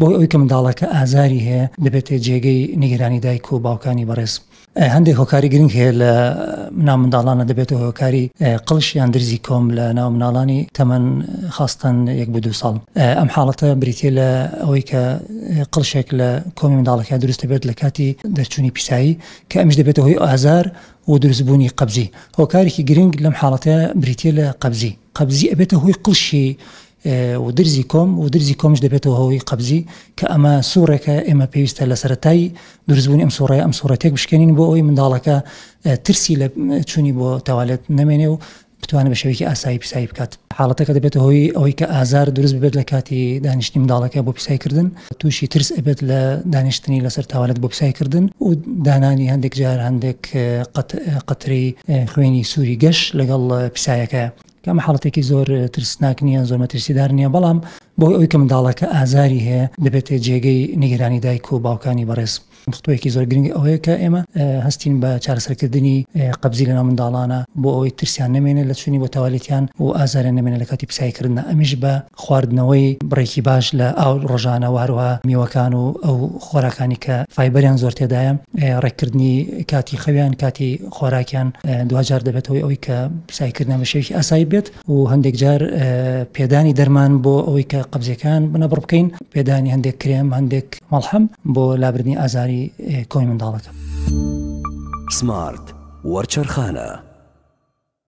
بۆ ئەوەی کە منداڵەکە ئازاری هەیە دەبێتە جێگەی نیگەرانی دایک و باوکانی بەڕێز. هەندێک هۆکاری گرنگ هەیە لە ناو منداڵانە دەبێتەوە هۆکاری قڵش یان درزی کۆم لە ناو منداڵانی تەمەن خاستن 1 ساڵ. ئەم حاڵەتە بریتێ لە ئەوەی کە قڵشێک لە کۆمی منداڵەکە دروست دەبێت لە کاتی دەرچوونی پیسایی کە ئەمش دەبێتە هۆی ئازار و دروستبوونی قەبزی. هۆکارێکی گرنگ لەم حاڵەتە بریتێ لە قەبزی ئەبێتە هۆی قڵشی و درزی کۆم و درزی کۆمش دەبێتەوە هۆی قەبزی کە ئەمە سوورێکە ئێمە پێویستە لە سەرەتای دروستبوونی ئەم سوورەتێک بشکێنین بۆ ئەوەی منداڵەکە ترسی لە چوونی بۆ تەوالێت نەمێنێ و بتوانێت بە شێوەیەکی ئاسایی پیسایی بکات. حاڵەتەکە دەبێتە هۆی ئەوەی کە ئازار دروست ببێت لە کاتی دانیشتنی منداڵەکە بۆ پیسایکردن، تووشی ترس ئەبێت لە دانیشتنی لەسەر تاوالێت بۆ پیسایکردن و دانانی هەندێک جار هەندێک قەتری خوێنی سووری گەش لەگەڵ پیسایەکە. ئەمە حاڵەتێکی زۆر ترسناک نییە، زۆر مەترسیدار نییە، بەڵام بۆ ئەوەی کە منداڵەکە ئازاری هەیە دەبێتە جێگەی نیگەرانی دایک و باوکانی بەڕێز. نقطەیەکی زۆر گرنگ ئەوەیە کە ئێمە هەستین بە چارەسەرکردنی قەبزی لە ناو منداڵانە بۆ ئەوەی ترسیان نەمێنێ لە چوونی بۆ تاوالیتیان و ئازاریان نەمێنێ لە کاتی پیسایکردنە. ئەمیش بە خواردنەوەی بڕێکی باش لە ئاو ڕۆژانە و هەروەها میوەکان و ئەو خۆراکانی کە فایبەریان زۆر تێدایە، ڕێککردنی کاتی خەویان، کاتی خۆراکیان دوجار دەبێتەوەی ئەوەی کە پیسایکردن بە شێوەیەکی ئاسایی بێت و هەندێک جار پێدانی دەرمان بۆ ئەوەی کە قەبزیەکان بنەبڕ بکەین، پێدانی هەندێک کرێم، هەندێک مەڵحەم بۆ لابردنی ئازاری کۆی منداڵەکە. سمارت وەرچەرخانە.